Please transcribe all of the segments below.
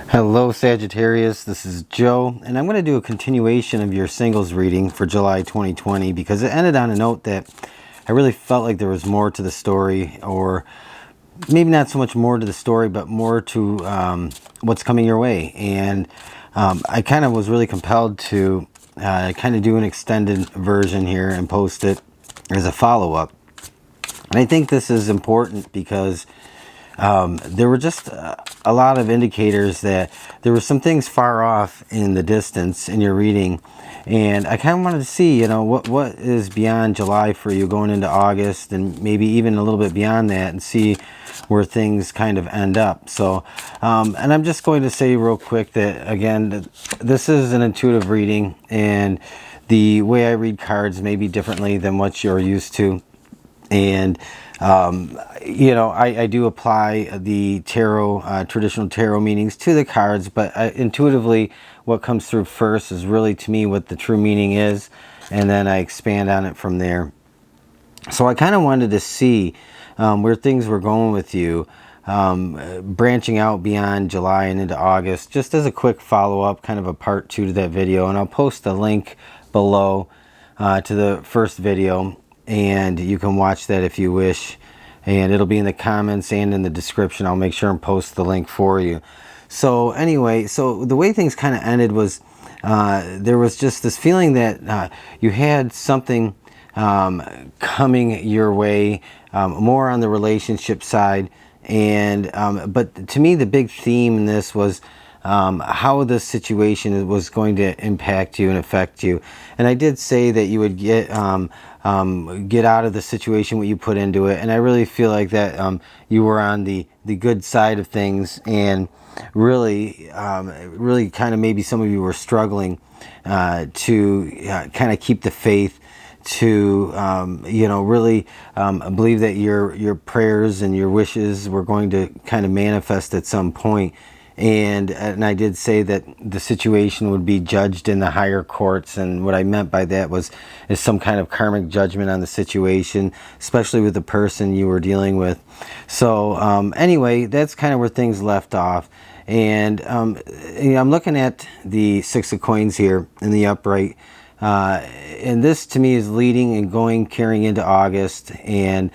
Hello Sagittarius, this is Joe, and I'm going to do a continuation of your singles reading for July 2020 because it ended on a note that I really felt like there was more to the story, or maybe not so much more to the story, but more to what's coming your way. And I kind of was really compelled to kind of do an extended version here and post it as a follow-up. And I think this is important because there were just a lot of indicators that there were some things far off in the distance in your reading, and I kind of wanted to see, what is beyond July for you going into August, and maybe even a little bit beyond that, and see where things kind of end up. So, and I'm just going to say real quick that, again, this is an intuitive reading, and the way I read cards may be differently than what you're used to. And I do apply the tarot, traditional tarot meanings to the cards, but intuitively what comes through first is really, to me, what the true meaning is, and then I expand on it from there. So I kind of wanted to see where things were going with you, branching out beyond July and into August, just as a quick follow-up, kind of a part 2 to that video. And I'll post a link below to the first video, and you can watch that if you wish, and it'll be in the comments and in the description. I'll make sure and post the link for you. So anyway, so the way things kind of ended was there was just this feeling that you had something coming your way, more on the relationship side, and but to me the big theme in this was how this situation was going to impact you and affect you. And I did say that you would get out of the situation what you put into it, and I really feel like that you were on the good side of things, and really kind of, maybe some of you were struggling to kind of keep the faith, to really believe that your prayers and your wishes were going to kind of manifest at some point. And I did say that the situation would be judged in the higher courts, and what I meant by that is some kind of karmic judgment on the situation, especially with the person you were dealing with. So anyway, that's kind of where things left off. And I'm looking at the Six of Coins here in the upright, and this to me is leading and carrying into August. And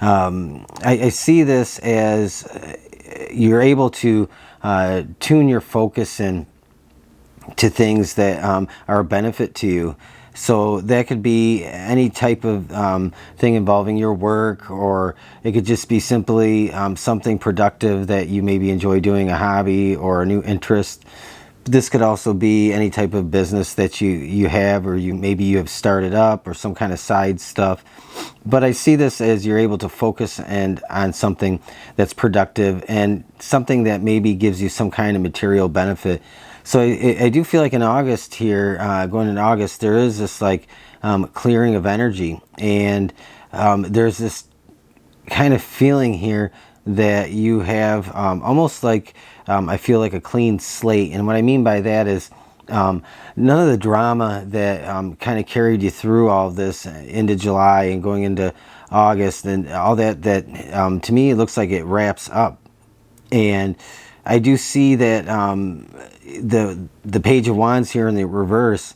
I see this as you're able to tune your focus in to things that are a benefit to you. So that could be any type of thing involving your work, or it could just be simply something productive that you maybe enjoy doing, a hobby or a new interest. This could also be any type of business that you have, or maybe you have started up, or some kind of side stuff. But I see this as you're able to focus on something that's productive, and something that maybe gives you some kind of material benefit. So I do feel like in August here, going into August, there is this like clearing of energy, and there's this kind of feeling here that you have almost like I feel like a clean slate. And what I mean by that is none of the drama that kind of carried you through all of this into July and going into August and all that to me it looks like it wraps up. And I do see that the Page of Wands here in the reverse,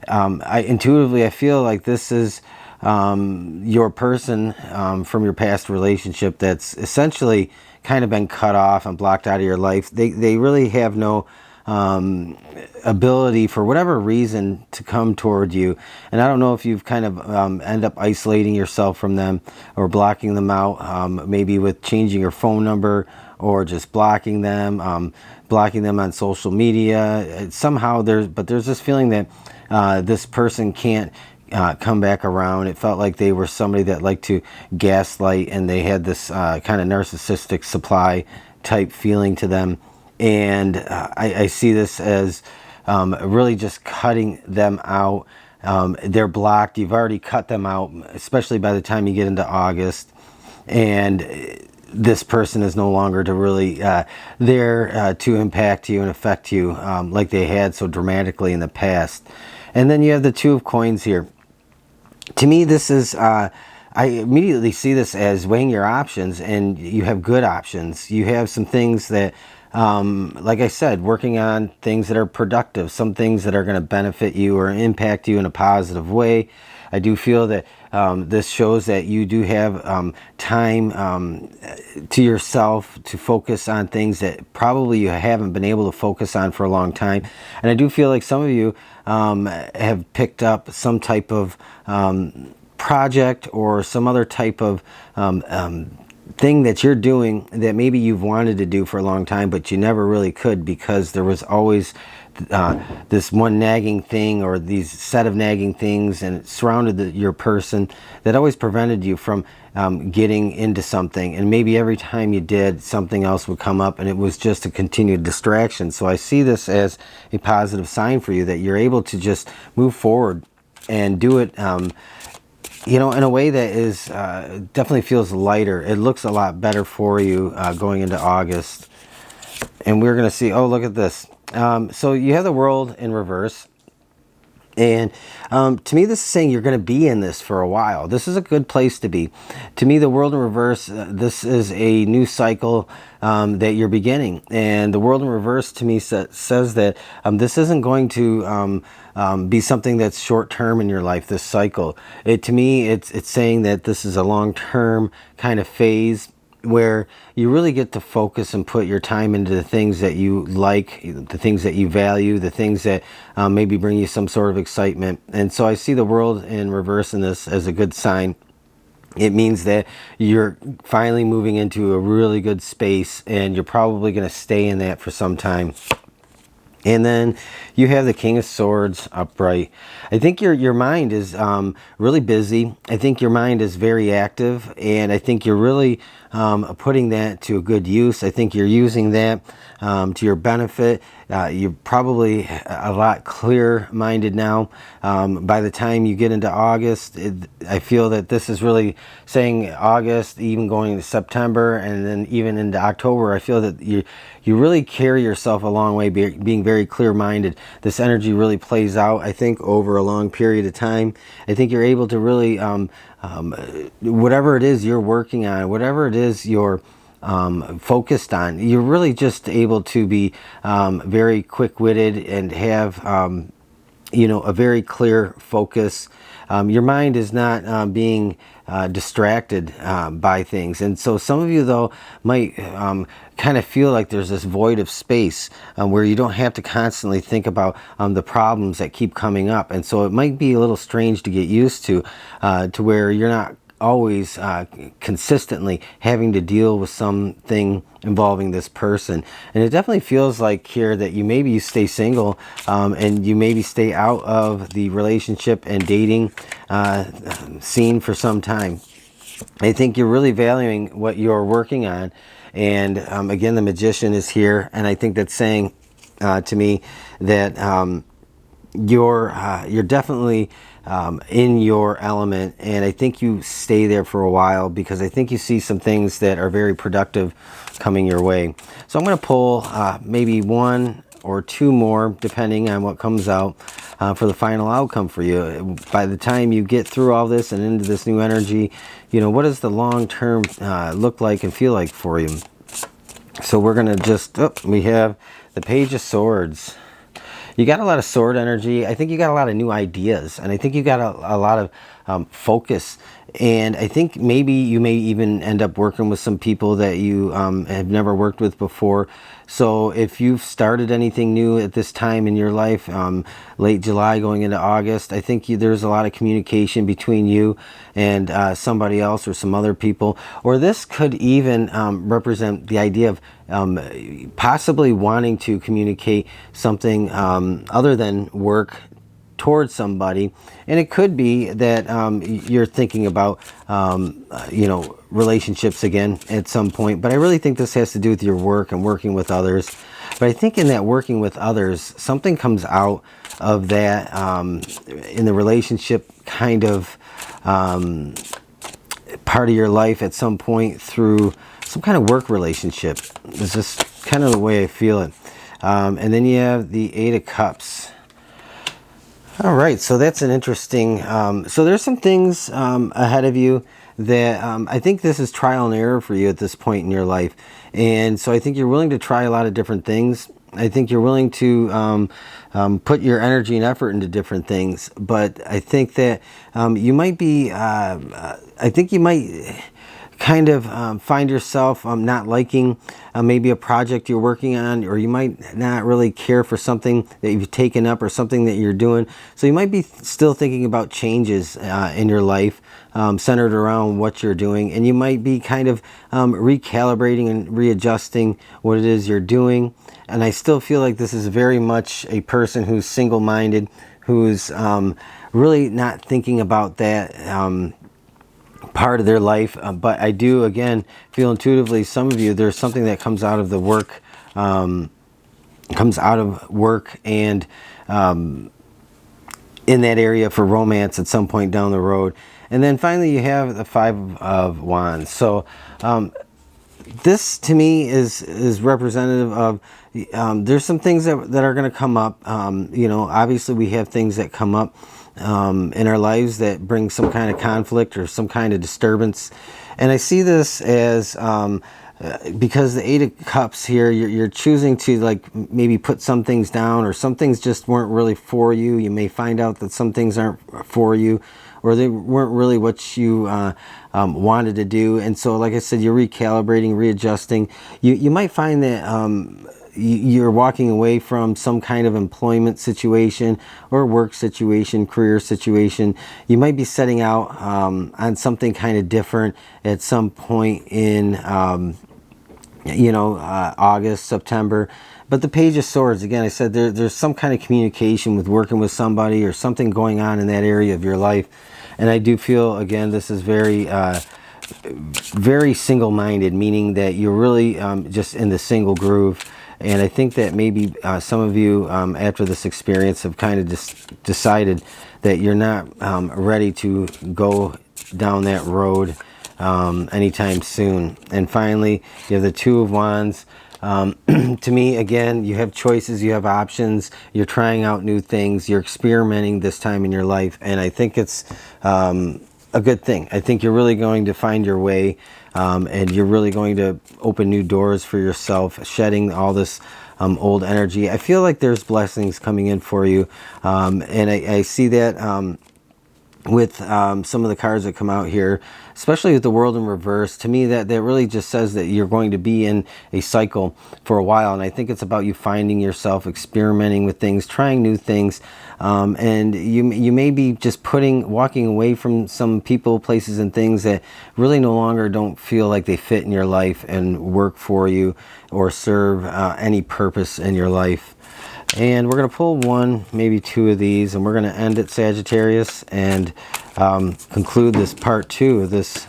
I feel like this is your person from your past relationship that's essentially kind of been cut off and blocked out of your life. They really have no ability, for whatever reason, to come toward you. And I don't know if you've kind of end up isolating yourself from them, or blocking them out, maybe with changing your phone number, or just blocking them on social media. Somehow there's this feeling that this person can't come back around. It felt like they were somebody that liked to gaslight, and they had this kind of narcissistic supply type feeling to them. And I see this as really just cutting them out. They're blocked. You've already cut them out, especially by the time you get into August. And this person is no longer to really there to impact you and affect you like they had so dramatically in the past. And then you have the Two of Coins here. To me, this is, I immediately see this as weighing your options, and you have good options. You have some things that like I said, working on things that are productive, some things that are going to benefit you or impact you in a positive way. I do feel that this shows that you do have time to yourself to focus on things that probably you haven't been able to focus on for a long time. And I do feel like some of you have picked up some type of project or some other type of thing that you're doing that maybe you've wanted to do for a long time, but you never really could because there was always this one nagging thing or these set of nagging things, and it surrounded your person that always prevented you from getting into something. And maybe every time you did, something else would come up, and it was just a continued distraction. So I see this as a positive sign for you that you're able to just move forward and do it you know, in a way that is definitely feels lighter. It looks a lot better for you going into August. And we're going to see, oh, look at this. So you have the World in reverse. And to me, this is saying you're going to be in this for a while. This is a good place to be. To me, the World in reverse, this is a new cycle that you're beginning. And the World in reverse to me says that this isn't going to be something that's short-term in your life, this cycle. To me, it's saying that this is a long-term kind of phase where you really get to focus and put your time into the things that you like, the things that you value, the things that maybe bring you some sort of excitement. And so I see the World in reverse in this as a good sign. It means that you're finally moving into a really good space, and you're probably going to stay in that for some time. And then you have the King of Swords upright. I think your mind is really busy. I think your mind is very active, and I think you're really putting that to a good use. I think you're using that to your benefit. You're probably a lot clear-minded now. By the time you get into August, I feel that this is really saying August, even going to September, and then even into October. I feel that you really carry yourself a long way, being very clear-minded. This energy really plays out, I think, over a long period of time. I think you're able to really, whatever it is you're working on, whatever it is you're focused on, you're really just able to be very quick-witted and have you know, a very clear focus. Your mind is not being distracted by things. And so some of you, though, might kind of feel like there's this void of space where you don't have to constantly think about the problems that keep coming up. And so it might be a little strange to get used to where you're not always consistently having to deal with something involving this person. And it definitely feels like here that you stay single and you maybe stay out of the relationship and dating scene for some time. I think you're really valuing what you're working on. And again, the Magician is here, and I think that's saying to me that you're definitely in your element, and I think you stay there for a while because I think you see some things that are very productive coming your way. So I'm going to pull maybe one or two more depending on what comes out for the final outcome for you. By the time you get through all this and into this new energy, you know, what does the long term look like and feel like for you? So we're going to just, we have the Page of Swords. You got a lot of sword energy. I think you got a lot of new ideas, and I think you got a lot of focus. And I think maybe you may even end up working with some people that you have never worked with before. So if you've started anything new at this time in your life, late July going into August, I think there's a lot of communication between you and somebody else or some other people. Or this could even represent the idea of possibly wanting to communicate something other than work towards somebody. And it could be that you're thinking about you know, relationships again at some point, but I really think this has to do with your work and working with others. But I think in that working with others, something comes out of that in the relationship kind of part of your life at some point through some kind of work relationship. It's just kind of the way I feel it. And then you have the Eight of Cups. All right, so that's an interesting, so there's some things ahead of you that I think this is trial and error for you at this point in your life. And so I think you're willing to try a lot of different things. I think you're willing to put your energy and effort into different things. But I think that you might be, I think you might kind of find yourself not liking maybe a project you're working on, or you might not really care for something that you've taken up or something that you're doing. So you might be still thinking about changes in your life centered around what you're doing, and you might be kind of recalibrating and readjusting what it is you're doing. And I still feel like this is very much a person who's single-minded, who's really not thinking about that part of their life. But I do, again, feel intuitively, some of you, there's something that comes out of the work, and in that area for romance at some point down the road. And then finally you have the Five of Wands. So this to me is representative of there's some things that are going to come up. You know, obviously we have things that come up in our lives that bring some kind of conflict or some kind of disturbance. And I see this as because the Eight of Cups here, you're choosing to like maybe put some things down, or some things just weren't really for you. You may find out that some things aren't for you, or they weren't really what you wanted to do. And so, like I said, you're recalibrating, readjusting. You might find that you're walking away from some kind of employment situation or work situation, career situation. You might be setting out on something kind of different at some point in August, September. But the Page of Swords, again, I said there's some kind of communication with working with somebody or something going on in that area of your life. And I do feel, again, this is very very single-minded, meaning that you're really just in the single groove. And I think that maybe some of you, after this experience, have kind of just decided that you're not ready to go down that road anytime soon. And finally, you have the Two of Wands. To me, again, you have choices, you have options, you're trying out new things, you're experimenting this time in your life. And I think it's a good thing. I think you're really going to find your way, and you're really going to open new doors for yourself, shedding all this old energy. I feel like there's blessings coming in for you, and I see that with some of the cards that come out here, especially with the World in reverse. To me, that really just says that you're going to be in a cycle for a while. And I think it's about you finding yourself, experimenting with things, trying new things. And you may be just walking away from some people, places, and things that really no longer don't feel like they fit in your life and work for you or serve any purpose in your life. And we're going to pull one, maybe two of these, and we're going to end it, Sagittarius, and conclude this part 2 of this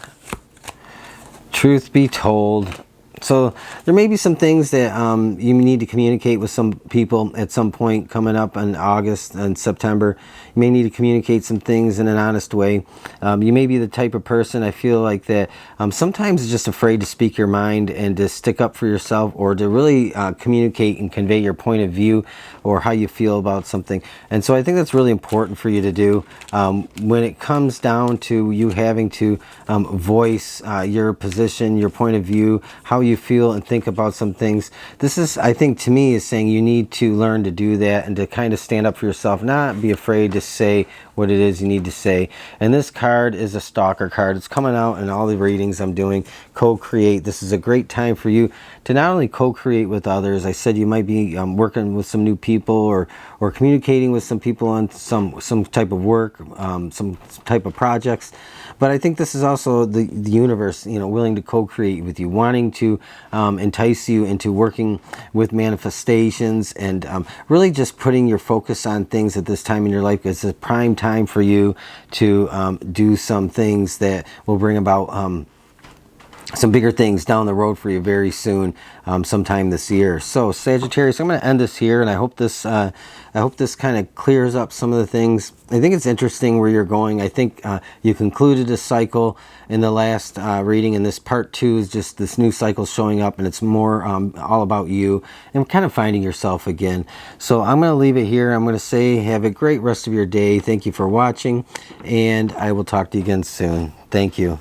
Truth Be Told. So there may be some things that you need to communicate with some people at some point coming up in August and September. You may need to communicate some things in an honest way. You may be the type of person, I feel like, that sometimes is just afraid to speak your mind and to stick up for yourself, or to really communicate and convey your point of view or how you feel about something. And so I think that's really important for you to do when it comes down to you having to voice your position, your point of view, how you feel and think about some things. This is, I think, to me, is saying you need to learn to do that and to kind of stand up for yourself, not be afraid to say what it is you need to say. And this card is a stalker card. It's coming out in all the readings I'm doing. Co-create. This is a great time for you to not only co-create with others. I said you might be working with some new people, or communicating with some people on some type of work, some type of projects. But I think this is also the universe, willing to co-create with you, wanting to entice you into working with manifestations, and really just putting your focus on things at this time in your life. It's a prime time for you to do some things that will bring about some bigger things down the road for you very soon, sometime this year. So Sagittarius, I'm going to end this here, and I hope this kind of clears up some of the things. I think it's interesting where you're going. I think you concluded a cycle in the last reading, and this part 2 is just this new cycle showing up, and it's more all about you and kind of finding yourself again. So I'm going to leave it here. I'm going to say have a great rest of your day. Thank you for watching, and I will talk to you again soon. Thank you.